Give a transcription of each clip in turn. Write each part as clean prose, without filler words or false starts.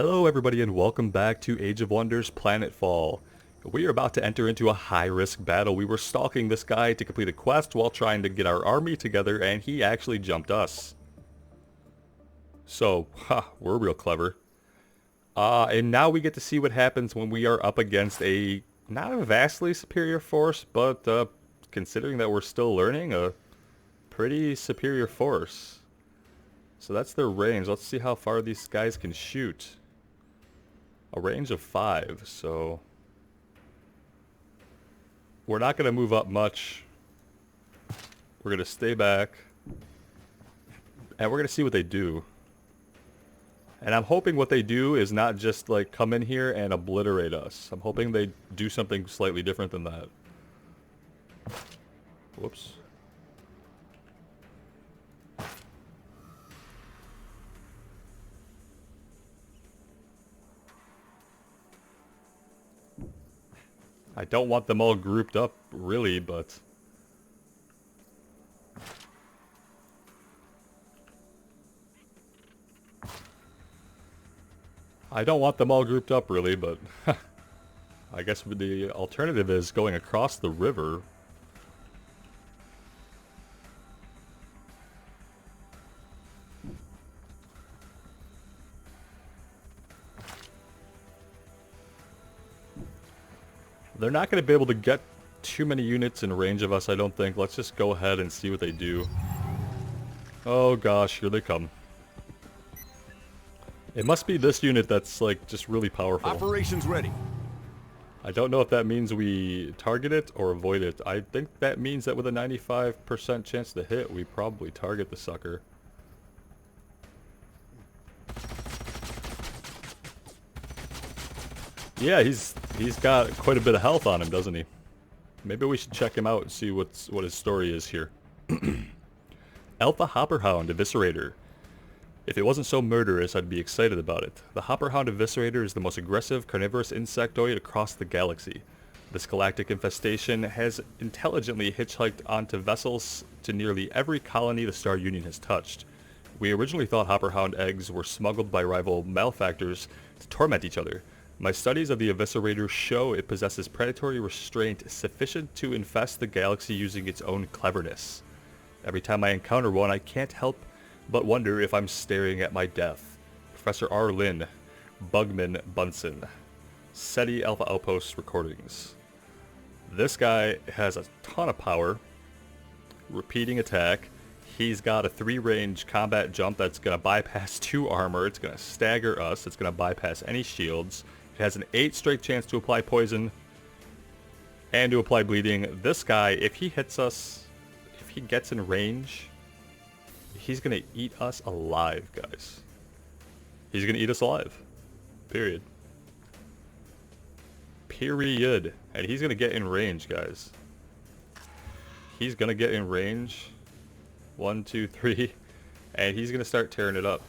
Hello everybody and welcome back to Age of Wonders Planetfall. We are about to enter into a high-risk battle. We were stalking this guy to complete a quest while trying to get our army together, and he actually jumped us. So, we're real clever. And now we get to see what happens when we are up against a, not a vastly superior force, but considering that we're still learning, a pretty superior force. So that's their range. Let's see how far these guys can shoot. A range of 5, so we're not going to move up much. We're going to stay back, and we're going to see what they do. And I'm hoping what they do is not just like come in here and obliterate us. I'm hoping they do something slightly different than that. Whoops. I don't want them all grouped up, really, but... I don't want them all grouped up, really, but... I guess the alternative is going across the river. They're not going to be able to get too many units in range of us, I don't think. Let's just go ahead and see what they do. Oh gosh, here they come. It must be this unit that's like just really powerful. Operations ready. I don't know if that means we target it or avoid it. I think that means that with a 95% chance to hit, we probably target the sucker. Yeah, he's got quite a bit of health on him, doesn't he? Maybe we should check him out and see what his story is here. Alpha Hopperhound Eviscerator. If it wasn't so murderous, I'd be excited about it. The Hopperhound Eviscerator is the most aggressive carnivorous insectoid across the galaxy. This galactic infestation has intelligently hitchhiked onto vessels to nearly every colony the Star Union has touched. We originally thought Hopperhound eggs were smuggled by rival malefactors to torment each other. My studies of the Eviscerator show it possesses predatory restraint sufficient to infest the galaxy using its own cleverness. Every time I encounter one, I can't help but wonder if I'm staring at my death. Professor R. Lynn, Bugman Bunsen, SETI Alpha Outpost Recordings. This guy has a ton of power. Repeating attack. He's got a 3-range combat jump that's going to bypass 2 armor. It's going to stagger us. It's going to bypass any shields. It has an 8 straight chance to apply poison and to apply bleeding. This guy, if he hits us, if he gets in range, he's going to eat us alive, guys. He's going to eat us alive. Period. Period. And he's going to get in range, guys. He's going to get in range. 1, 2, 3. And he's going to start tearing it up.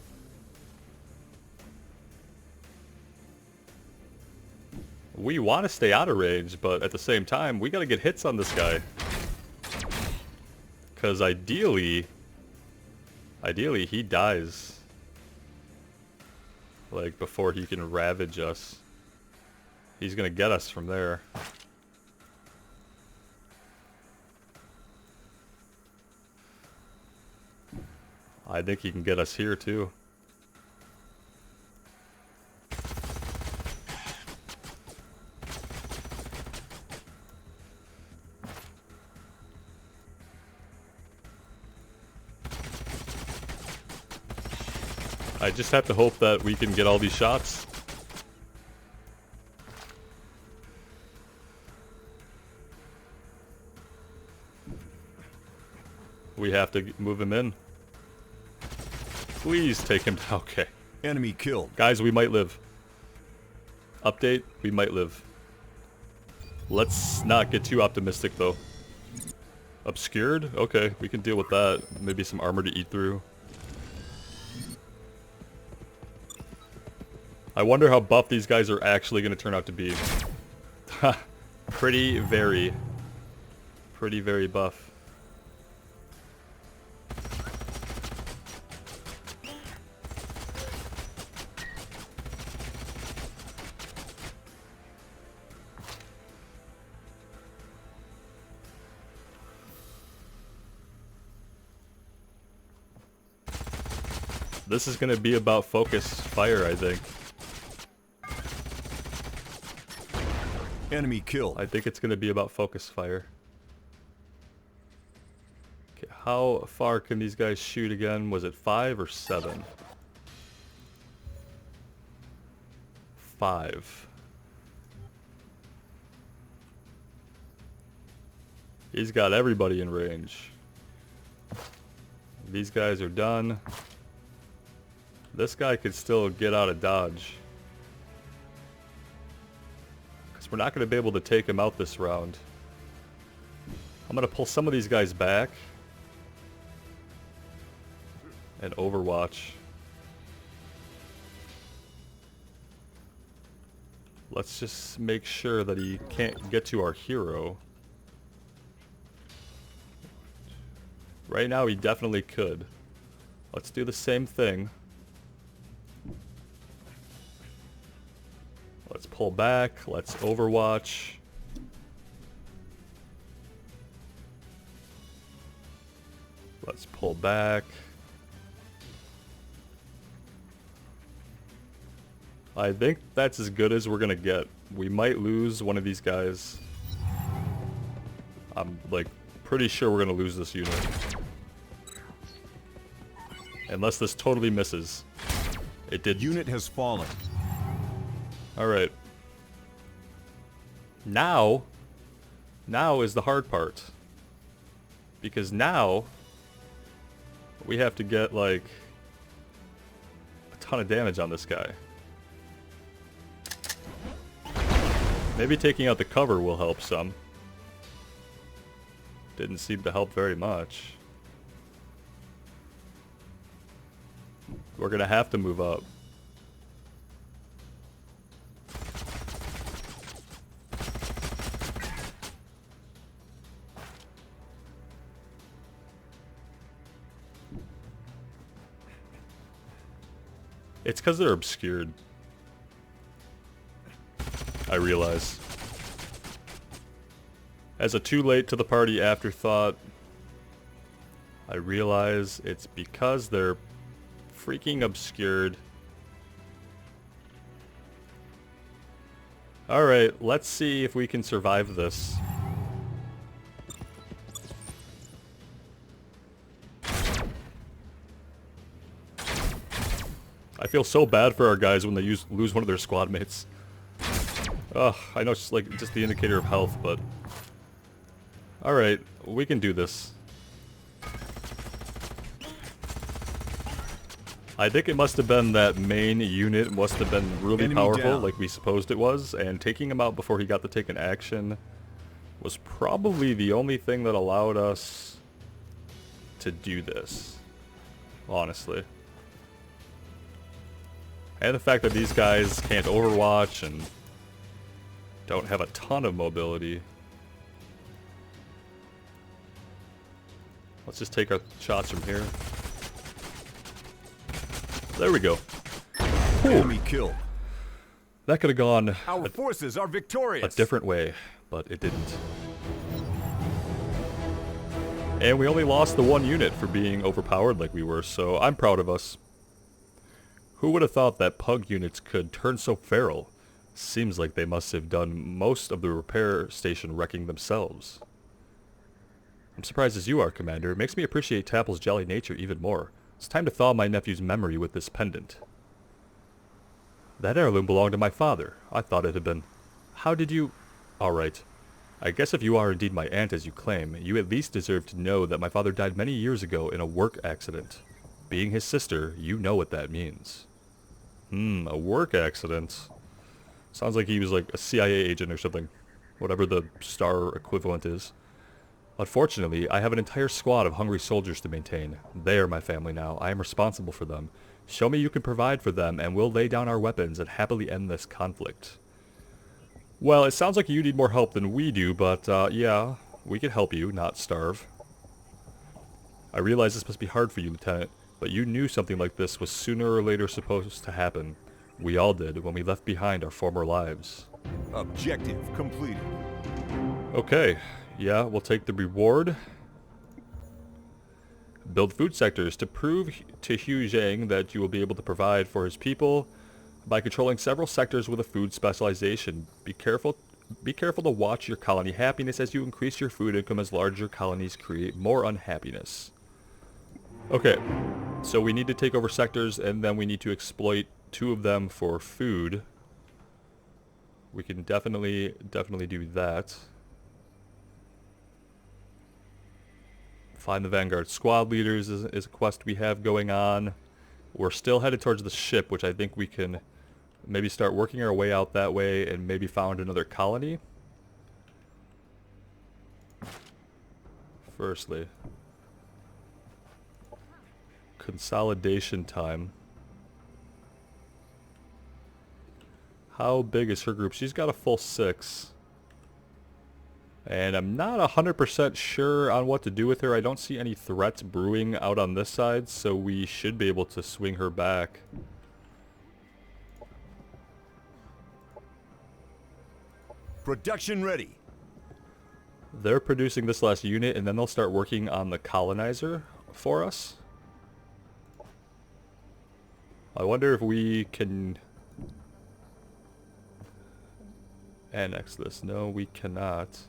We want to stay out of range, but at the same time, we got to get hits on this guy. Because ideally he dies. Like, before he can ravage us. He's going to get us from there. I think he can get us here, too. I just have to hope that we can get all these shots. We have to move him in. Please take him down. Okay. Enemy killed. Guys, we might live. Update, we might live. Let's not get too optimistic, though. Obscured? Okay, we can deal with that. Maybe some armor to eat through. I wonder how buff these guys are actually going to turn out to be. Pretty very buff. This is gonna be about focus fire, I think. Enemy killed. I think it's gonna be about focus fire. Okay, how far can these guys shoot again? Was it 5 or 7? 5. He's got everybody in range. These guys are done. This guy could still get out of dodge. Because we're not going to be able to take him out this round. I'm going to pull some of these guys back. And overwatch. Let's just make sure that he can't get to our hero. Right now he definitely could. Let's do the same thing. Let's pull back. Let's overwatch. Let's pull back. I think that's as good as we're gonna get. We might lose one of these guys. I'm like pretty sure we're gonna lose this unit. Unless this totally misses. It did. Unit has fallen. Alright. Now is the hard part. Because now we have to get like a ton of damage on this guy. Maybe taking out the cover will help some. Didn't seem to help very much. We're gonna have to move up. It's because they're obscured. I realize. As a too late to the party afterthought, I realize it's because they're freaking obscured. Alright, let's see if we can survive this. I feel so bad for our guys when they lose one of their squad mates. Ugh, I know it's like just the indicator of health, but... Alright, we can do this. I think it must have been that main unit must have been really Enemy powerful, down. like we supposed it was, and taking him out before he got to take an action was probably the only thing that allowed us to do this, honestly. And the fact that these guys can't overwatch and don't have a ton of mobility. Let's just take our shots from here. There we go. Enemy killed. That could have gone Our forces are victorious. a different way, but it didn't. And we only lost the one unit for being overpowered like we were, so I'm proud of us. Who would have thought that pug units could turn so feral? Seems like they must have done most of the repair station wrecking themselves. I'm surprised as you are, Commander. It makes me appreciate Tapple's jolly nature even more. It's time to thaw my nephew's memory with this pendant. That heirloom belonged to my father. I thought it had been... How did you... Alright. I guess if you are indeed my aunt as you claim, you at least deserve to know that my father died many years ago in a work accident. Being his sister, you know what that means. A work accident. Sounds like he was like a CIA agent or something. Whatever the star equivalent is. Unfortunately, I have an entire squad of hungry soldiers to maintain. They are my family now. I am responsible for them. Show me you can provide for them, and we'll lay down our weapons and happily end this conflict. Well, it sounds like you need more help than we do, but yeah, we can help you, not starve. I realize this must be hard for you, Lieutenant, but you knew something like this was sooner or later supposed to happen. We all did when we left behind our former lives. Objective completed. Okay. Yeah, we'll take the reward. Build food sectors to prove to Hu Zhang that you will be able to provide for his people by controlling several sectors with a food specialization. Be careful to watch your colony happiness as you increase your food income as larger colonies create more unhappiness. Okay, so we need to take over sectors and then we need to exploit 2 of them for food. We can definitely do that. Find the Vanguard squad leaders is a quest we have going on. We're still headed towards the ship, which I think we can maybe start working our way out that way and maybe found another colony. Firstly, consolidation time. How big is her group? She's got a full 6. And I'm not 100% sure on what to do with her. I don't see any threats brewing out on this side, so we should be able to swing her back. Production ready. They're producing this last unit, and then they'll start working on the colonizer for us. I wonder if we can annex this. No, we cannot.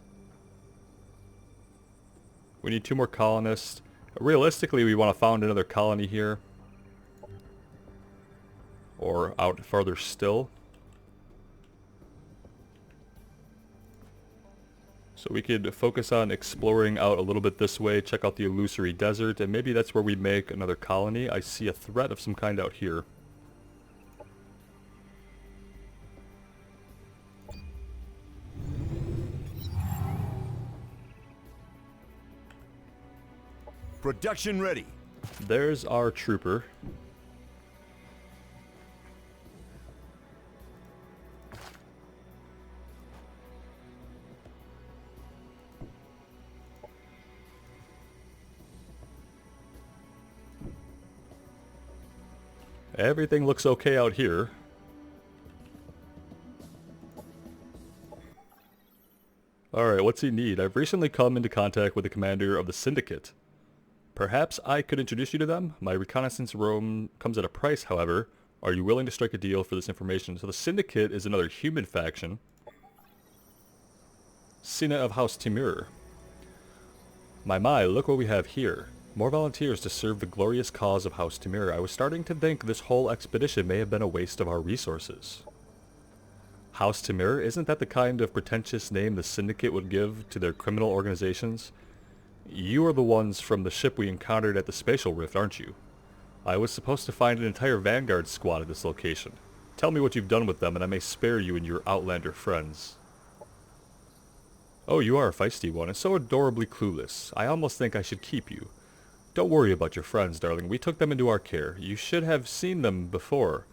We need 2 more colonists. Realistically, we want to found another colony here. Or out farther still. So we could focus on exploring out a little bit this way, check out the illusory desert, and maybe that's where we make another colony. I see a threat of some kind out here. Production ready. There's our trooper. Everything looks okay out here. Alright, what's he need? I've recently come into contact with the commander of the Syndicate. Perhaps I could introduce you to them? My reconnaissance roam comes at a price, however. Are you willing to strike a deal for this information? So the Syndicate is another human faction. Sina of House Timur. My, look what we have here. More volunteers to serve the glorious cause of House Timur. I was starting to think this whole expedition may have been a waste of our resources. House Timur, isn't that the kind of pretentious name the Syndicate would give to their criminal organizations? You are the ones from the ship we encountered at the Spatial Rift, aren't you? I was supposed to find an entire Vanguard squad at this location. Tell me what you've done with them and I may spare you and your Outlander friends. Oh, you are a feisty one and so adorably clueless. I almost think I should keep you. Don't worry about your friends, darling. We took them into our care. You should have seen them before.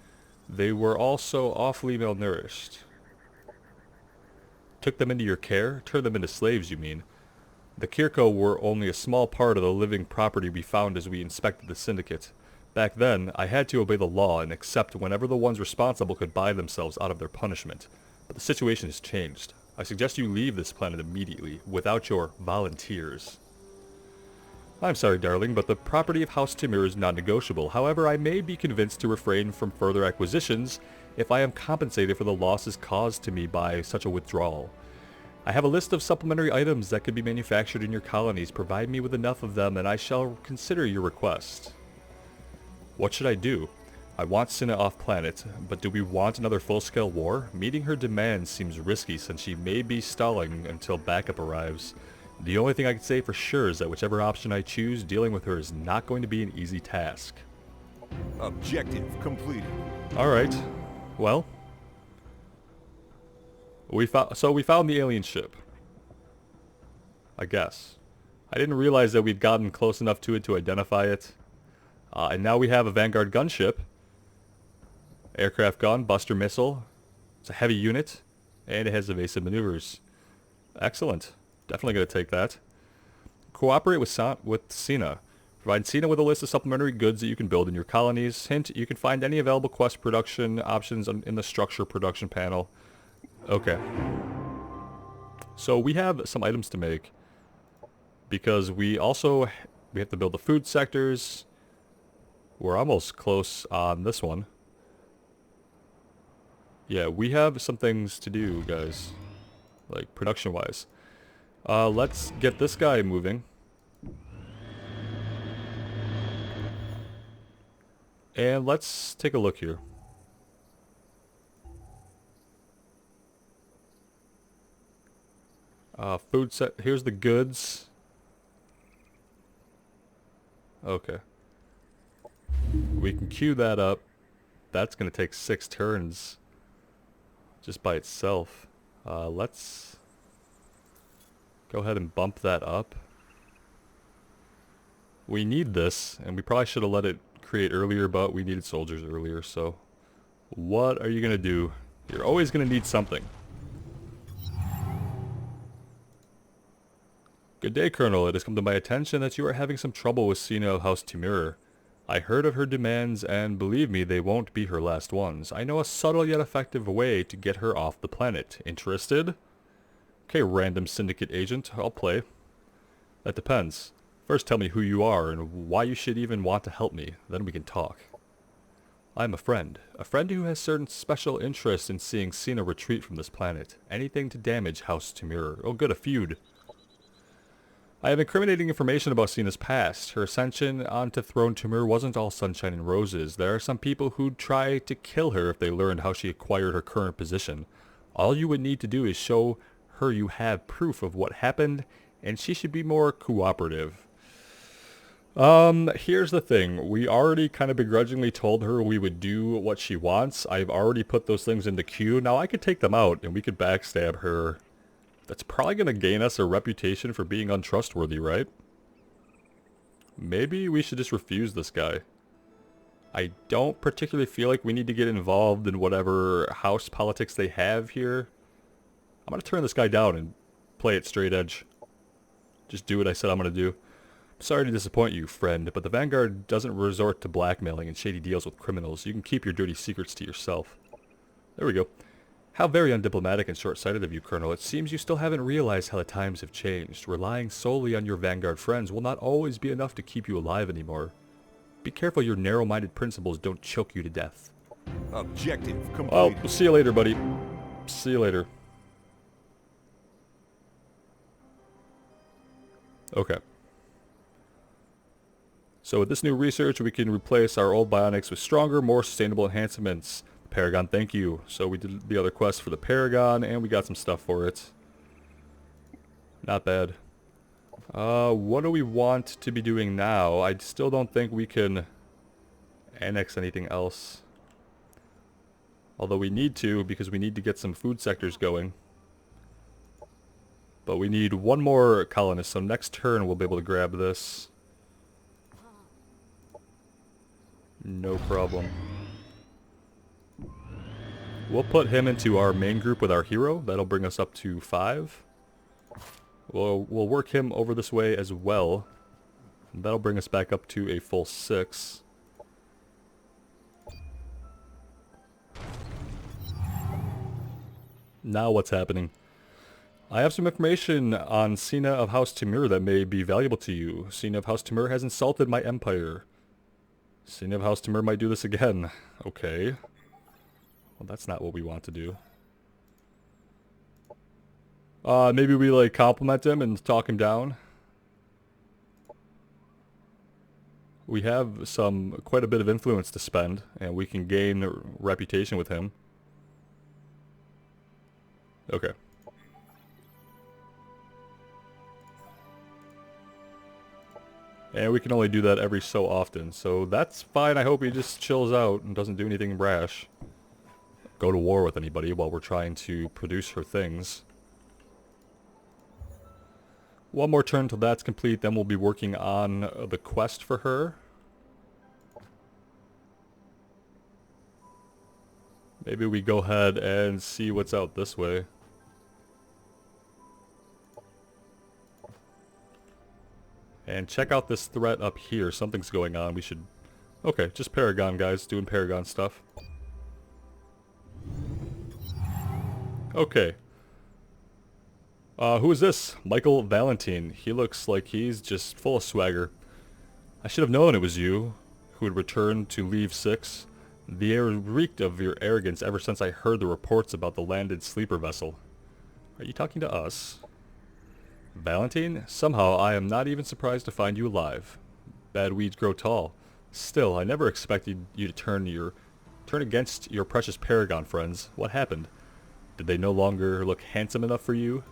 They were all so awfully malnourished. Took them into your care? Turned them into slaves, you mean? The Kirko were only a small part of the living property we found as we inspected the Syndicate. Back then, I had to obey the law and accept whenever the ones responsible could buy themselves out of their punishment. But the situation has changed. I suggest you leave this planet immediately, without your volunteers. I'm sorry, darling, but the property of House Timur is non-negotiable. However, I may be convinced to refrain from further acquisitions if I am compensated for the losses caused to me by such a withdrawal. I have a list of supplementary items that could be manufactured in your colonies. Provide me with enough of them and I shall consider your request. What should I do? I want Cinna off planet, but do we want another full-scale war? Meeting her demands seems risky since she may be stalling until backup arrives. The only thing I can say for sure is that whichever option I choose, dealing with her is not going to be an easy task. Objective completed. Alright. Well. We found the alien ship. I guess. I didn't realize that we'd gotten close enough to it to identify it. And now we have a Vanguard gunship. Aircraft gun, buster missile. It's a heavy unit. And it has evasive maneuvers. Excellent. Definitely going to take that. Cooperate with Sina. Provide Sina with a list of supplementary goods that you can build in your colonies. Hint, you can find any available quest production options in the structure production panel. Okay. So we have some items to make. Because we We have to build the food sectors. We're almost close on this one. Yeah, we have some things to do, guys. Like, production-wise. Let's get this guy moving. And let's take a look here. Food set. Here's the goods. Okay. We can queue that up. That's going to take 6 turns. Just by itself. Let's go ahead and bump that up. We need this, and we probably should have let it create earlier, but we needed soldiers earlier, so... What are you going to do? You're always going to need something. Good day, Colonel. It has come to my attention that you are having some trouble with Sina of House Timur. I heard of her demands, and believe me, they won't be her last ones. I know a subtle yet effective way to get her off the planet. Interested? Okay, random syndicate agent. I'll play. That depends. First tell me who you are and why you should even want to help me. Then we can talk. I'm a friend. A friend who has certain special interest in seeing Sina retreat from this planet. Anything to damage House Timur. Oh good, a feud. I have incriminating information about Sina's past. Her ascension onto Throne Timur wasn't all sunshine and roses. There are some people who'd try to kill her if they learned how she acquired her current position. All you would need to do is show her you have proof of what happened, and she should be more cooperative. Here's the thing. We already kind of begrudgingly told her we would do what she wants. I've already put those things into queue. Now I could take them out, and we could backstab her. That's probably going to gain us a reputation for being untrustworthy, right? Maybe we should just refuse this guy. I don't particularly feel like we need to get involved in whatever house politics they have here. I'm going to turn this guy down and play it straight edge. Just do what I said I'm going to do. Sorry to disappoint you, friend, but the Vanguard doesn't resort to blackmailing and shady deals with criminals. You can keep your dirty secrets to yourself. There we go. How very undiplomatic and short-sighted of you, Colonel. It seems you still haven't realized how the times have changed. Relying solely on your Vanguard friends will not always be enough to keep you alive anymore. Be careful your narrow-minded principles don't choke you to death. Objective complete. Well, we'll see you later, buddy. See you later. Okay. So with this new research, we can replace our old bionics with stronger, more sustainable enhancements. Paragon, thank you. So we did the other quest for the Paragon, and we got some stuff for it. Not bad. What do we want to be doing now? I still don't think we can annex anything else. Although we need to, because we need to get some food sectors going. But we need one more colonist, so next turn we'll be able to grab this. No problem. We'll put him into our main group with our hero. That'll bring us up to 5. We'll work him over this way as well. That'll bring us back up to a full 6. Now what's happening? I have some information on Sina of House Timur that may be valuable to you. Sina of House Timur has insulted my empire. Sina of House Timur might do this again. Okay. Well, that's not what we want to do. Maybe we, like, compliment him and talk him down. We have quite a bit of influence to spend, and we can gain a reputation with him. Okay. And we can only do that every so often, so that's fine. I hope he just chills out and doesn't do anything rash. Go to war with anybody while we're trying to produce her things. One more turn till that's complete, then we'll be working on the quest for her. Maybe we go ahead and see what's out this way. And check out this threat up here. Something's going on. We should... Okay, just Paragon guys doing Paragon stuff. Okay. Who is this? Michael Valentine. He looks like he's just full of swagger. I should have known it was you who had returned to Leave 6. The air reeked of your arrogance ever since I heard the reports about the landed sleeper vessel. Are you talking to us? Valentine? Somehow I am not even surprised to find you alive. Bad weeds grow tall. Still, I never expected you to turn against your precious Paragon friends. What happened? Did they no longer look handsome enough for you?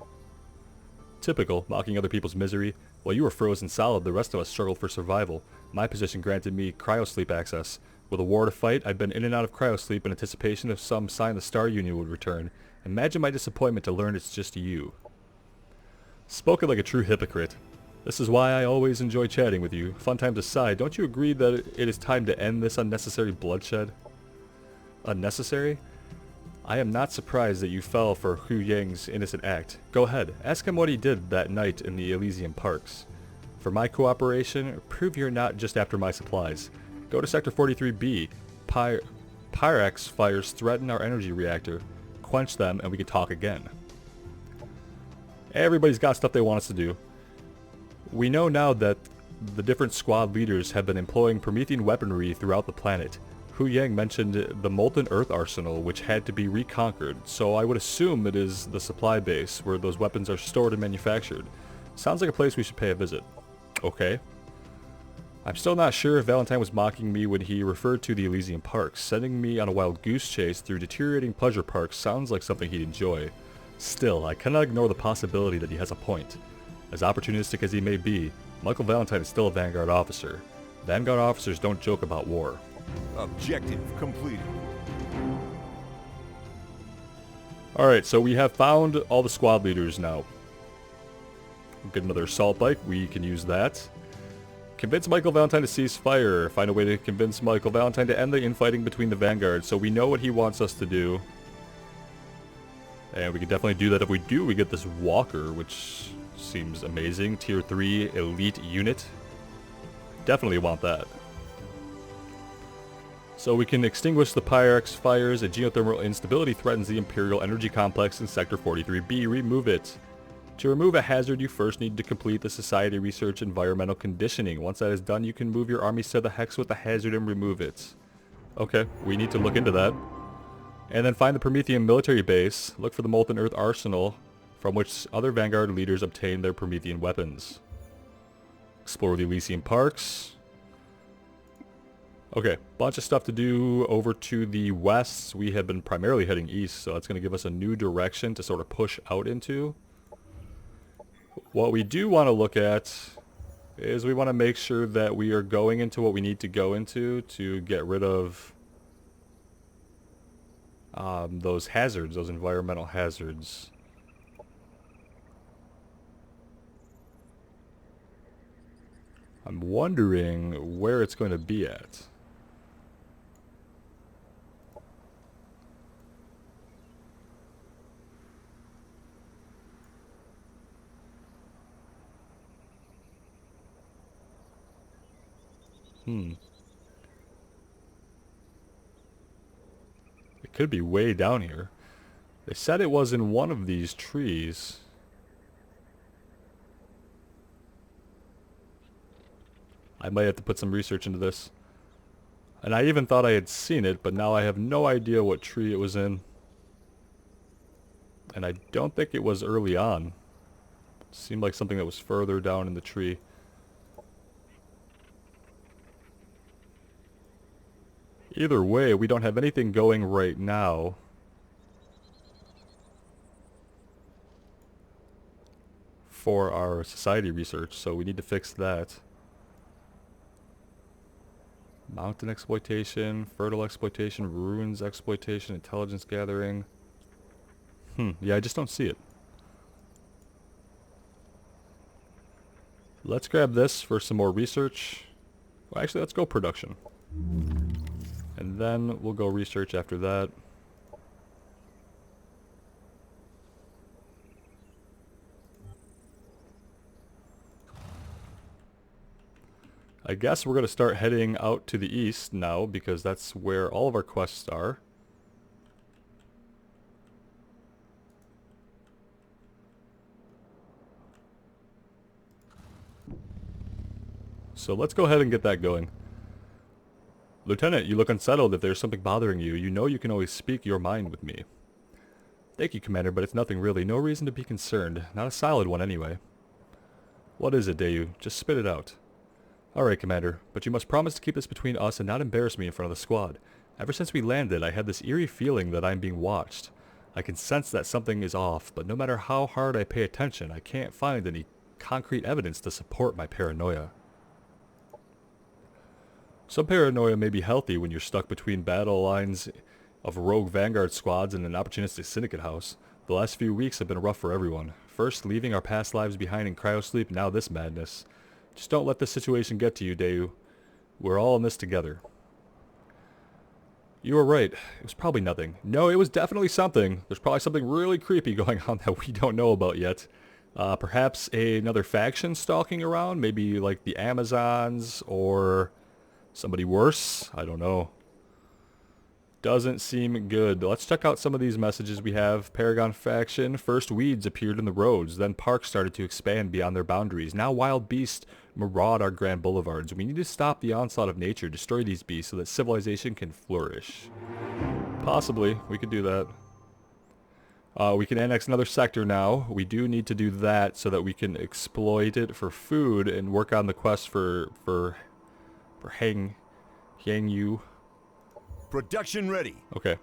Typical, mocking other people's misery. While you were frozen solid, the rest of us struggled for survival. My position granted me cryosleep access. With a war to fight, I've been in and out of cryosleep in anticipation of some sign the Star Union would return. Imagine my disappointment to learn it's just you. Spoken like a true hypocrite. This is why I always enjoy chatting with you. Fun times aside, don't you agree that it is time to end this unnecessary bloodshed? Unnecessary? I am not surprised that you fell for Hu Yang's innocent act. Go ahead, ask him what he did that night in the Elysian Parks. For my cooperation, prove you're not just after my supplies. Go to Sector 43B. Pyrex fires threaten our energy reactor. Quench them and we can talk again. Everybody's got stuff they want us to do. We know now that the different squad leaders have been employing Promethean weaponry throughout the planet. Hu Yang mentioned the Molten Earth Arsenal, which had to be reconquered, so I would assume it is the supply base where those weapons are stored and manufactured. Sounds like a place we should pay a visit. Okay. I'm still not sure if Valentine was mocking me when he referred to the Elysian Parks. Sending me on a wild goose chase through deteriorating pleasure parks sounds like something he'd enjoy. Still, I cannot ignore the possibility that he has a point. As opportunistic as he may be, Michael Valentine is still a Vanguard officer. Vanguard officers don't joke about war. Objective completed. Alright, so we have found all the squad leaders now. We'll get another assault bike, we can use that. Convince Michael Valentine to cease fire. Find a way to convince Michael Valentine to end the infighting between the Vanguard. So we know what he wants us to do. And we can definitely do that. If we do, we get this walker, which seems amazing. Tier 3 elite unit. Definitely want that. So we can extinguish the Pyrex fires. A geothermal instability threatens the Imperial Energy Complex in Sector 43B. Remove it. To remove a hazard, you first need to complete the Society Research Environmental Conditioning. Once that is done, you can move your armies to the hex with the hazard and remove it. Okay, we need to look into that. And then find the Promethean military base. Look for the Molten Earth Arsenal, from which other Vanguard leaders obtain their Promethean weapons. Explore the Elysian Parks. Okay, bunch of stuff to do over to the west. We have been primarily heading east, so that's going to give us a new direction to sort of push out into. What we do want to look at is we want to make sure that we are going into what we need to go into to get rid of those hazards, those environmental hazards. I'm wondering where it's going to be at. It could be way down here. They said it was in one of these trees. I might have to put some research into this. And I even thought I had seen it, but now I have no idea what tree it was in. And I don't think it was early on. It seemed like something that was further down in the tree. Either way, we don't have anything going right now. For our society research, so we need to fix that. Mountain exploitation, fertile exploitation, ruins exploitation, intelligence gathering. Yeah, I just don't see it. Let's grab this for some more research. Well, actually, let's go production. And then we'll go research after that. I guess we're going to start heading out to the east now, because that's where all of our quests are. So let's go ahead and get that going. Lieutenant, you look unsettled. If there's something bothering you, you know you can always speak your mind with me. Thank you, Commander, but it's nothing really. No reason to be concerned. Not a solid one, anyway. What is it, Dayu? Just spit it out. Alright, Commander, but you must promise to keep this between us and not embarrass me in front of the squad. Ever since we landed, I had this eerie feeling that I'm being watched. I can sense that something is off, but no matter how hard I pay attention, I can't find any concrete evidence to support my paranoia. Some paranoia may be healthy when you're stuck between battle lines of rogue vanguard squads and an opportunistic syndicate house. The last few weeks have been rough for everyone. First, leaving our past lives behind in cryosleep, now this madness. Just don't let this situation get to you, Dayu. We're all in this together. You were right. It was probably nothing. No, it was definitely something. There's probably something really creepy going on that we don't know about yet. Perhaps another faction stalking around? Maybe like the Amazons or somebody worse? I don't know. Doesn't seem good. Let's check out some of these messages we have. Paragon faction. First weeds appeared in the roads. Then parks started to expand beyond their boundaries. Now wild beasts maraud our grand boulevards. We need to stop the onslaught of nature. Destroy these beasts so that civilization can flourish. Possibly. We could do that. We can annex another sector now. We do need to do that so that we can exploit it for food and work on the quest for Hang Yu. Production ready. Okay.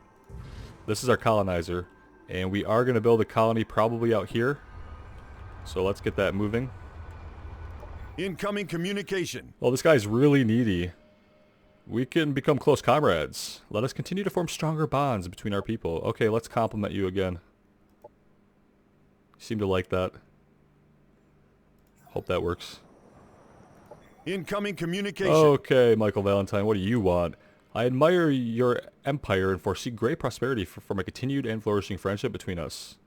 This is our colonizer. And we are going to build a colony probably out here. So let's get that moving. Incoming communication. Well, this guy's really needy. We can become close comrades. Let us continue to form stronger bonds between our people. Okay, let's compliment you again. You seem to like that. Hope that works. Incoming communication. Okay, Michael Valentine, what do you want? I admire your empire and foresee great prosperity from a continued and flourishing friendship between us.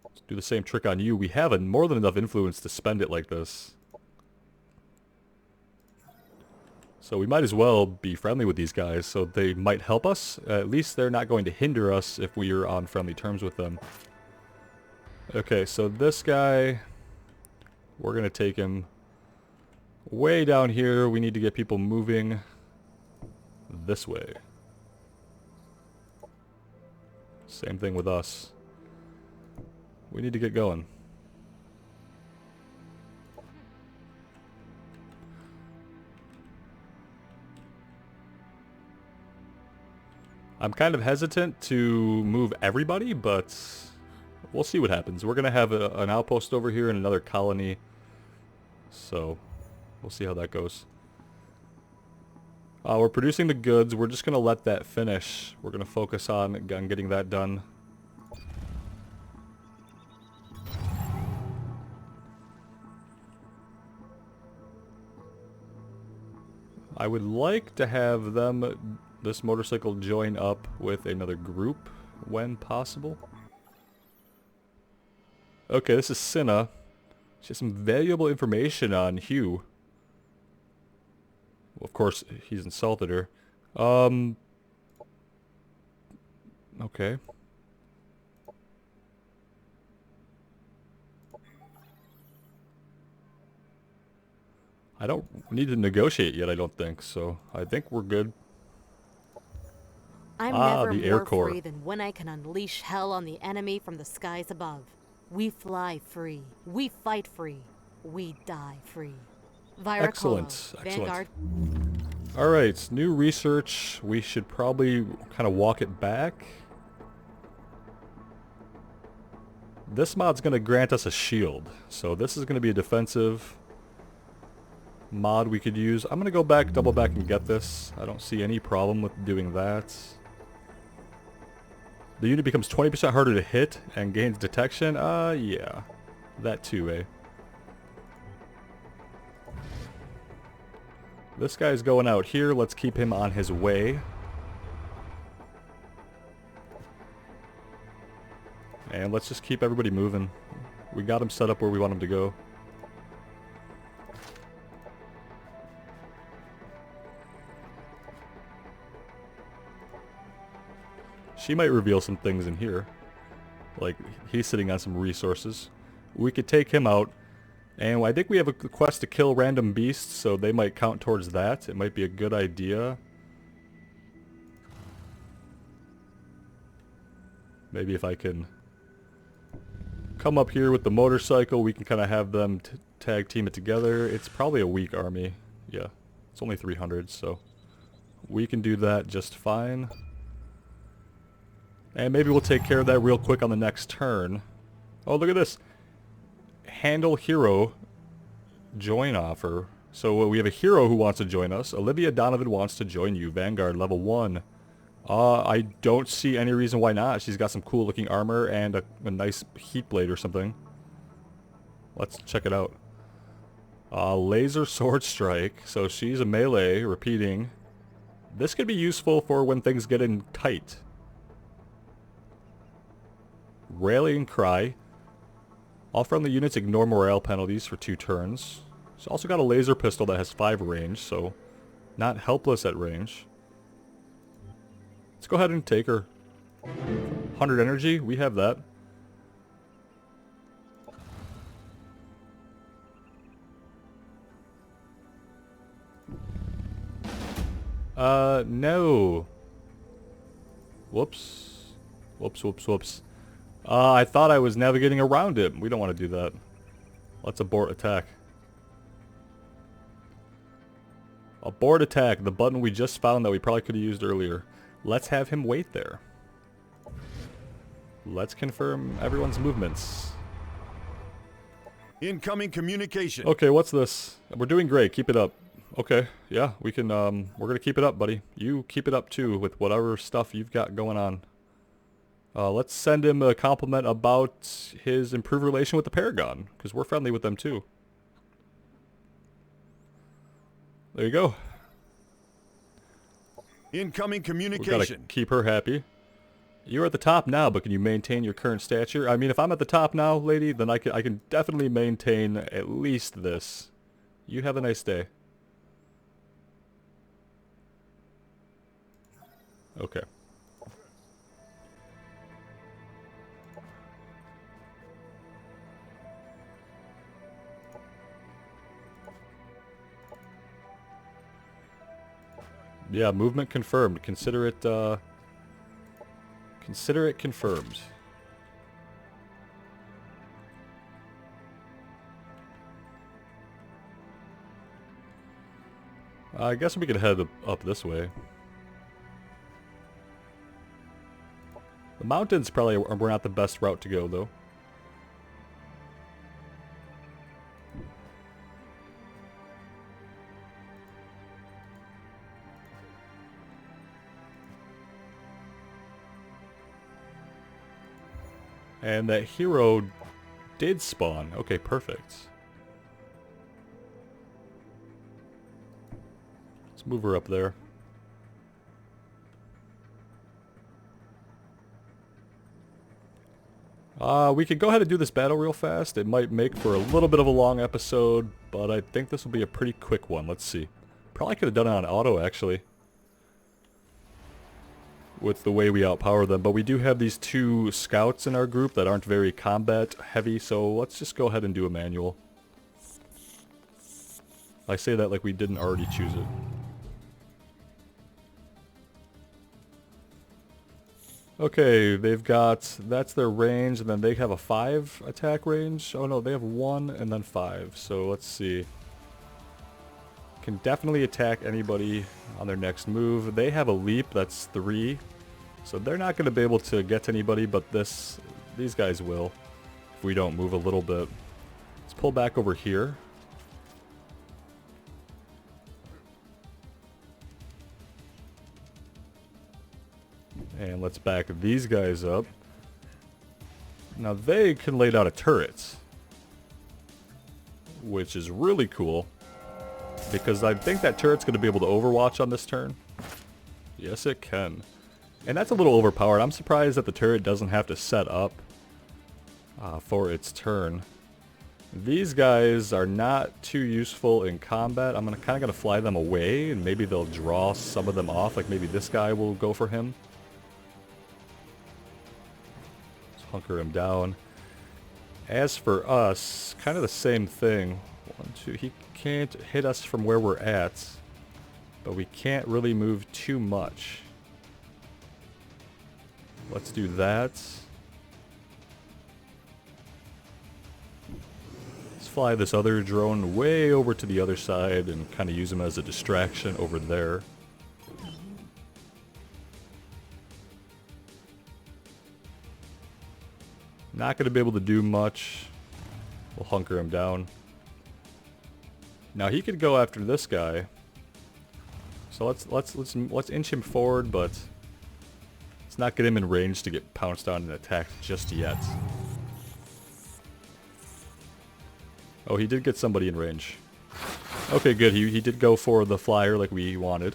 Let's do the same trick on you. We have more than enough influence to spend it like this. So we might as well be friendly with these guys so they might help us. At least they're not going to hinder us if we are on friendly terms with them. Okay, so this guy, we're going to take him way down here. We need to get people moving this way. Same thing with us. We need to get going. I'm kind of hesitant to move everybody, but we'll see what happens. We're going to have an outpost over here and another colony. So we'll see how that goes. We're producing the goods. We're just going to let that finish. We're going to focus on getting that done. I would like to have this motorcycle join up with another group when possible. Okay, this is Cinna. She has some valuable information on Hugh. Well, of course, he's insulted her. Okay. I don't need to negotiate yet, I don't think, so I think we're good. I'm never the Air more Corps. free than when I can unleash hell on the enemy from the skies above. We fly free. We fight free. We die free. Vira Excellent, Colo, excellent. Vanguard. Alright, new research. We should probably kind of walk it back. This mod's going to grant us a shield, so this is going to be a defensive mod we could use. I'm going to go back, double back and get this. I don't see any problem with doing that. The unit becomes 20% harder to hit and gains detection. Yeah. That too, eh? This guy's going out here. Let's keep him on his way. And let's just keep everybody moving. We got him set up where we want him to go. She might reveal some things in here. Like, he's sitting on some resources. We could take him out. And I think we have a quest to kill random beasts, so they might count towards that. It might be a good idea. Maybe if I can come up here with the motorcycle, we can kind of have them tag team it together. It's probably a weak army. Yeah, it's only 300, so we can do that just fine. And maybe we'll take care of that real quick on the next turn. Oh, look at this. Handle hero join offer. So we have a hero who wants to join us. Olivia Donovan wants to join you. Vanguard level 1. I don't see any reason why not. She's got some cool looking armor and a nice heat blade or something. Let's check it out. Laser sword strike. So she's a melee, repeating. This could be useful for when things get in tight. Rallying cry. All friendly units ignore morale penalties for 2 turns. She's also got a laser pistol that has 5 range, so not helpless at range. Let's go ahead and take her. 100 energy, we have that. No. Whoops. Whoops. I thought I was navigating around it. We don't want to do that. Let's abort attack. Abort attack, the button we just found that we probably could have used earlier. Let's have him wait there. Let's confirm everyone's movements. Incoming communication. Okay, what's this? We're doing great. Keep it up. Okay, yeah, we can, we're gonna keep it up, buddy. You keep it up too with whatever stuff you've got going on. Let's send him a compliment about his improved relation with the Paragon, because we're friendly with them too. There you go. Incoming We communication. gotta keep her happy. You're at the top now, but can you maintain your current stature? I mean, if I'm at the top now, lady, then I can definitely maintain at least this. You have a nice day. Okay. Yeah, movement confirmed. Consider it confirmed. I guess we could head up this way. The mountains probably were not the best route to go, though. And that hero did spawn. Okay, perfect. Let's move her up there. We could go ahead and do this battle real fast. It might make for a little bit of a long episode, but I think this will be a pretty quick one. Let's see. Probably could have done it on auto, actually, with the way we outpower them. But we do have these 2 scouts in our group that aren't very combat heavy, so let's just go ahead and do a manual. I say that like we didn't already choose it. Okay, they've got, that's their range, and then they have a 5 attack range. Oh no, they have 1 and then 5. So let's see. Can definitely attack anybody on their next move. They have a leap, that's 3. So they're not going to be able to get to anybody, but these guys will if we don't move a little bit. Let's pull back over here. And let's back these guys up. Now they can lay down a turret, which is really cool, because I think that turret's going to be able to overwatch on this turn. Yes, it can. And that's a little overpowered. I'm surprised that the turret doesn't have to set up for its turn. These guys are not too useful in combat. I'm kind of going to fly them away, and maybe they'll draw some of them off. Like maybe this guy will go for him. Let's hunker him down. As for us, kind of the same thing. 1, 2, he can't hit us from where we're at, but we can't really move too much. Let's do that. Let's fly this other drone way over to the other side and kind of use him as a distraction over there. Not going to be able to do much. We'll hunker him down. Now he could go after this guy. So let's inch him forward, but let's not get him in range to get pounced on and attacked just yet. Oh, he did get somebody in range. Okay, good. He did go for the flyer like we wanted.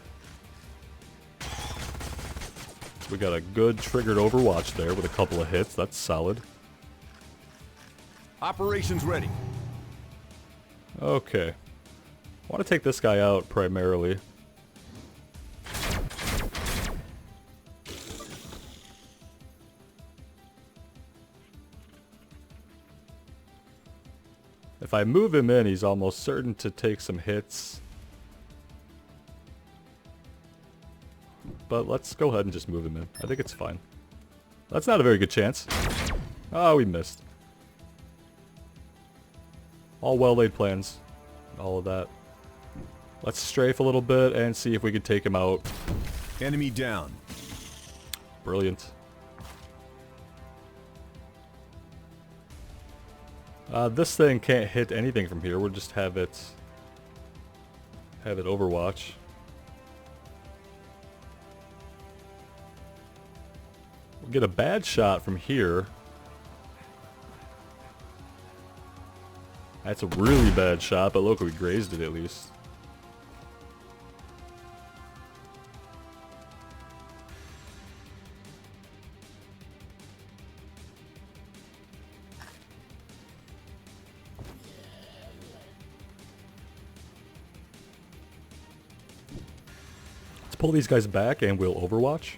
We got a good triggered Overwatch there with a couple of hits. That's solid. Operations ready. Okay. I want to take this guy out primarily. If I move him in, he's almost certain to take some hits. But let's go ahead and just move him in. I think it's fine. That's not a very good chance. Oh, we missed. All well-laid plans. All of that. Let's strafe a little bit and see if we can take him out. Enemy down. Brilliant. This thing can't hit anything from here. We'll just have it Overwatch. We'll get a bad shot from here. That's a really bad shot, but look, we grazed it at least. Let's pull these guys back and we'll Overwatch.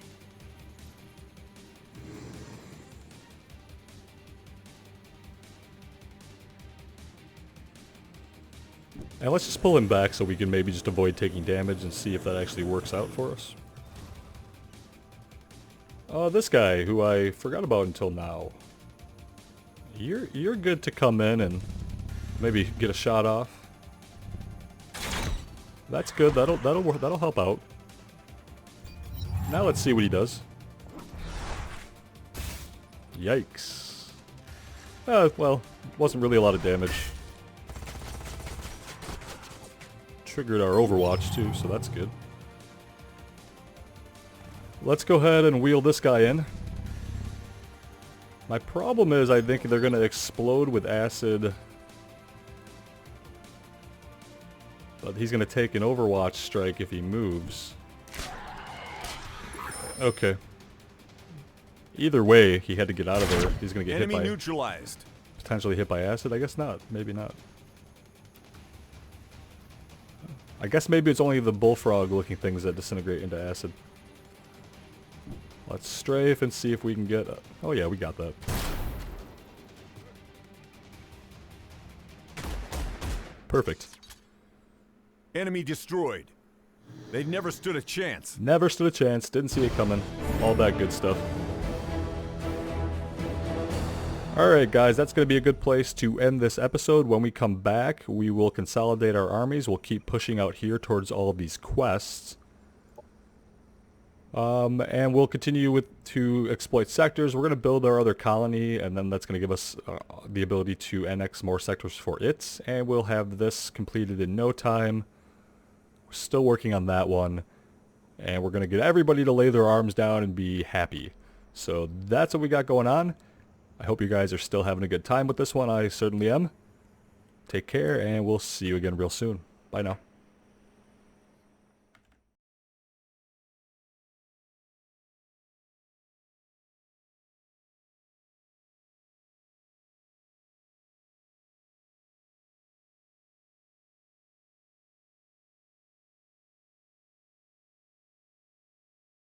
And let's just pull him back so we can maybe just avoid taking damage and see if that actually works out for us. This guy, who I forgot about until now. You're good to come in and maybe get a shot off. That's good. That'll help out. Now let's see what he does. Yikes. Well, wasn't really a lot of damage. Triggered our Overwatch too, so that's good. Let's go ahead and wheel this guy in. My problem is I think they're going to explode with acid. But he's going to take an Overwatch strike if he moves. Okay. Either way, he had to get out of there. He's going to get Enemy hit by... neutralized. Potentially hit by acid? I guess not. Maybe not. I guess maybe it's only the bullfrog looking things that disintegrate into acid. Let's strafe and see if we can get... Oh yeah, we got that. Perfect. Enemy destroyed. They never stood a chance. Never stood a chance. Didn't see it coming. All that good stuff. Alright guys, that's going to be a good place to end this episode. When we come back, we will consolidate our armies. We'll keep pushing out here towards all of these quests. And we'll continue to exploit sectors. We're going to build our other colony, and then that's going to give us the ability to annex more sectors for it. And we'll have this completed in no time. We're still working on that one. And we're going to get everybody to lay their arms down and be happy. So that's what we got going on. I hope you guys are still having a good time with this one. I certainly am. Take care, and we'll see you again real soon. Bye now.